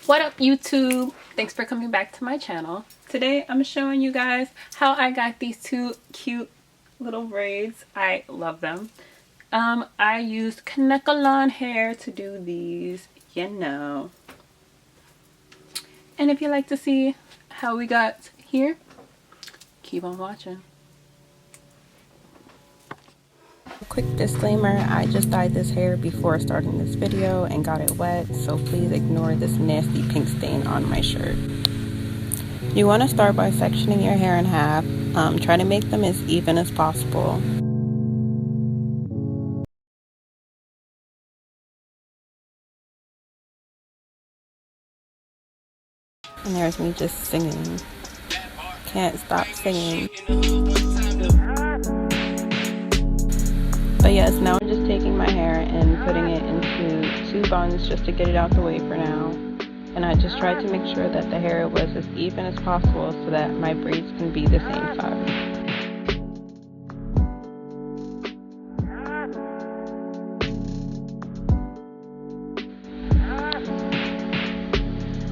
What up, YouTube? Thanks for coming back to my channel. Today I'm showing you guys how I got these two cute little braids. I love them. I used Kanekalon hair to do these, you know. And if you'd like to see how we got here, keep on watching. Quick disclaimer, I just dyed this hair before starting this video and got it wet, so please ignore this nasty pink stain on my shirt. You want to start by sectioning your hair in half. Try to make them as even as possible. And there's me just singing. Can't stop singing. But yes, now I'm just taking my hair and putting it into two buns just to get it out the way for now. And I just tried to make sure that the hair was as even as possible so that my braids can be the same size.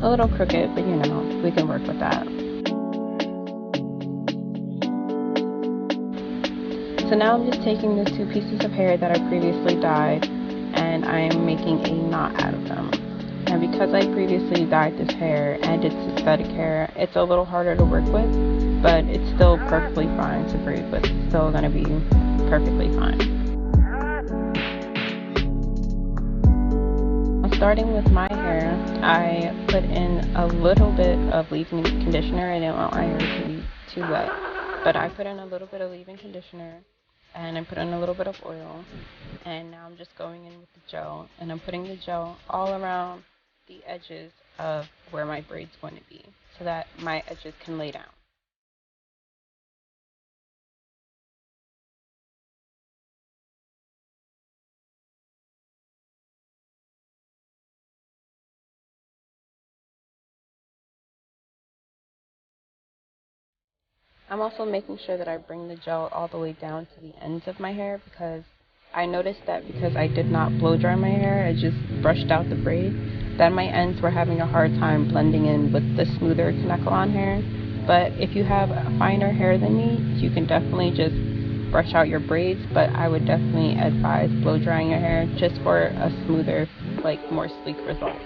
A little crooked, but you know, we can work with that. So now I'm just taking the two pieces of hair that I previously dyed and I am making a knot out of them. And because I previously dyed this hair and it's synthetic hair, it's a little harder to work with, but it's still perfectly fine to braid with. It's still going to be perfectly fine. Starting with my hair, I put in a little bit of leave-in conditioner. I didn't want my hair to be too wet, but I put in a little bit of leave-in conditioner and I put in a little bit of oil, and now I'm just going in with the gel, and I'm putting the gel all around the edges of where my braid's going to be so that my edges can lay down. I'm also making sure that I bring the gel all the way down to the ends of my hair because I noticed that because I did not blow dry my hair, I just brushed out the braid, that my ends were having a hard time blending in with the smoother Kanekalon hair. But if you have finer hair than me, you can definitely just brush out your braids, but I would definitely advise blow drying your hair just for a smoother, more sleek result.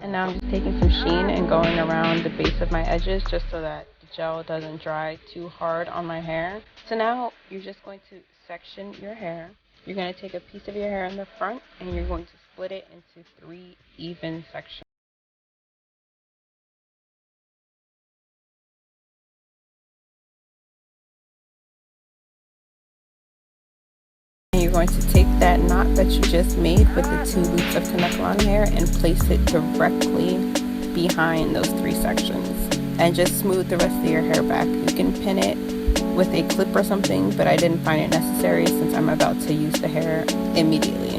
And now I'm just taking some sheen and going around the base of my edges just so that the gel doesn't dry too hard on my hair. So now you're just going to section your hair. You're going to take a piece of your hair in the front and you're going to split it into 3 even sections. And you're going to take that knot that you just made with the 2 loops of Kanekalon hair and place it directly behind those 3 sections. And just smooth the rest of your hair back. You can pin it with a clip or something, but I didn't find it necessary since I'm about to use the hair immediately.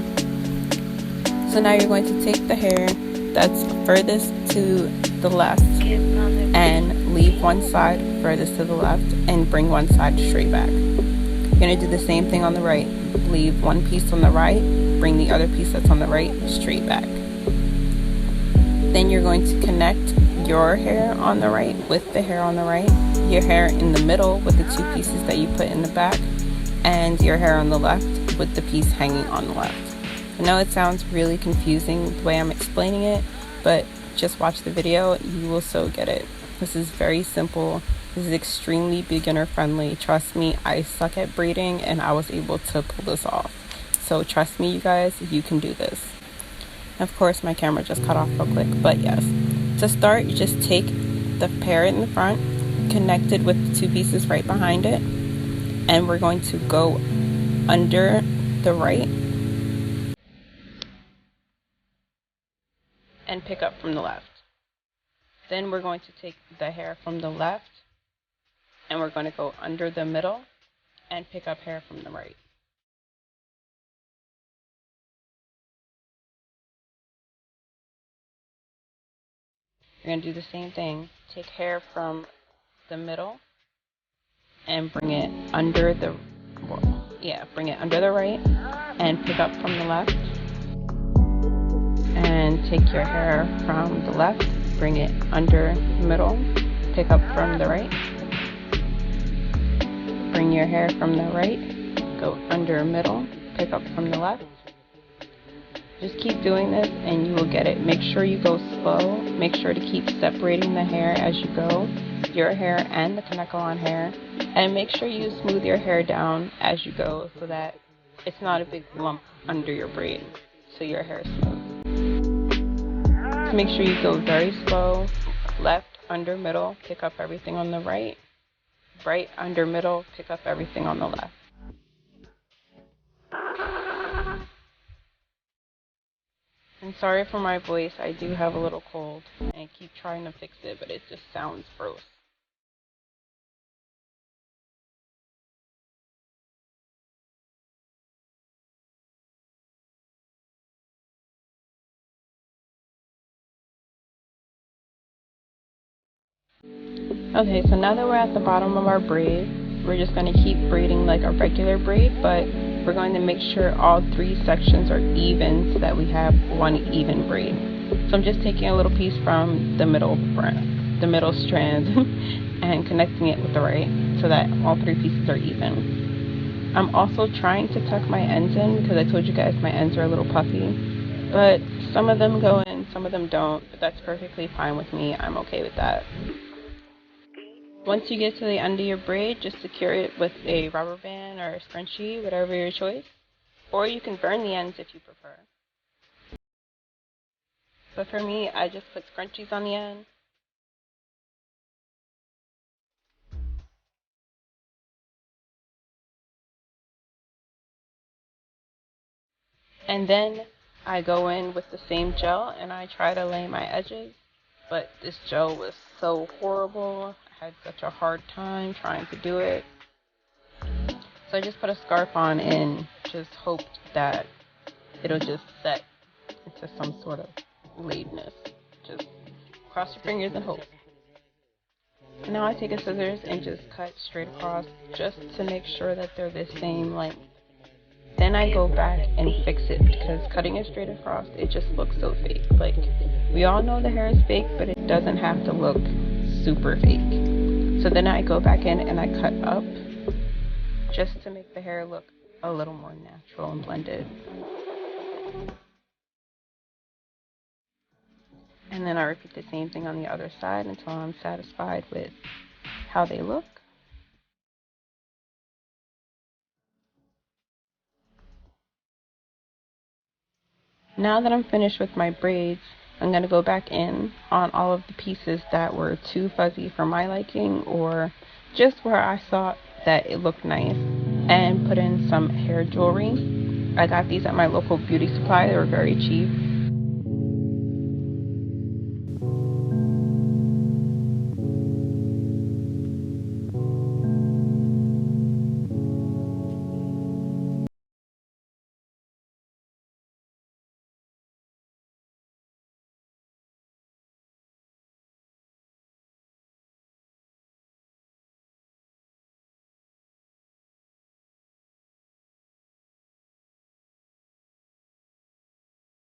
So now you're going to take the hair that's furthest to the left and leave one side furthest to the left and bring one side straight back. You're going to do the same thing on the right. Leave one piece on the right, bring the other piece that's on the right straight back. Then you're going to connect your hair on the right with the hair on the right, your hair in the middle with the 2 pieces that you put in the back, and your hair on the left with the piece hanging on the left. I know it sounds really confusing the way I'm explaining it, but just watch the video, you will so get it. This is very simple. This is extremely beginner friendly. Trust me, I suck at braiding and I was able to pull this off. So trust me, you guys, you can do this. Of course, my camera just cut off real quick, but yes. To start, you just take the pair in the front, connected with the 2 pieces right behind it, and we're going to go under the right and pick up from the left. Then we're going to take the hair from the left and we're going to go under the middle and pick up hair from the right. You're going to do the same thing. Take hair from the middle and bring it under the right and pick up from the left. and take your hair from the left, bring it under middle, pick up from the right. Bring your hair from the right, go under middle, pick up from the left. Just keep doing this and you will get it. Make sure you go slow. Make sure to keep separating the hair as you go, your hair and the Kanekalon hair. And make sure you smooth your hair down as you go so that it's not a big lump under your braid, so your hair is smooth. So make sure you go very slow, left, under, middle, pick up everything on the right, right, under, middle, pick up everything on the left. And sorry for my voice, I do have a little cold, and I keep trying to fix it, but it just sounds gross. Okay, so now that we're at the bottom of our braid, we're just going to keep braiding like a regular braid, but we're going to make sure all 3 sections are even so that we have one even braid. So I'm just taking a little piece from the middle strand and connecting it with the right so that all 3 pieces are even. I'm also trying to tuck my ends in because I told you guys my ends are a little puffy, but some of them go in, some of them don't, but that's perfectly fine with me. I'm okay with that. Once you get to the end of your braid, just secure it with a rubber band or a scrunchie, whatever your choice. Or you can burn the ends if you prefer. So for me, I just put scrunchies on the end. And then I go in with the same gel and I try to lay my edges. But this gel was so horrible. I had such a hard time trying to do it. So I just put a scarf on and just hoped that it'll just set into some sort of laidness. Just cross your fingers and hope. And now I take a scissors and just cut straight across just to make sure that they're the same length. Then I go back and fix it because cutting it straight across, it just looks so fake. Like, we all know the hair is fake, but it doesn't have to look super fake. So then I go back in and I cut up just to make the hair look a little more natural and blended. And then I repeat the same thing on the other side until I'm satisfied with how they look. Now that I'm finished with my braids, I'm going to go back in on all of the pieces that were too fuzzy for my liking or just where I thought that it looked nice and put in some hair jewelry. I got these at my local beauty supply. They were very cheap.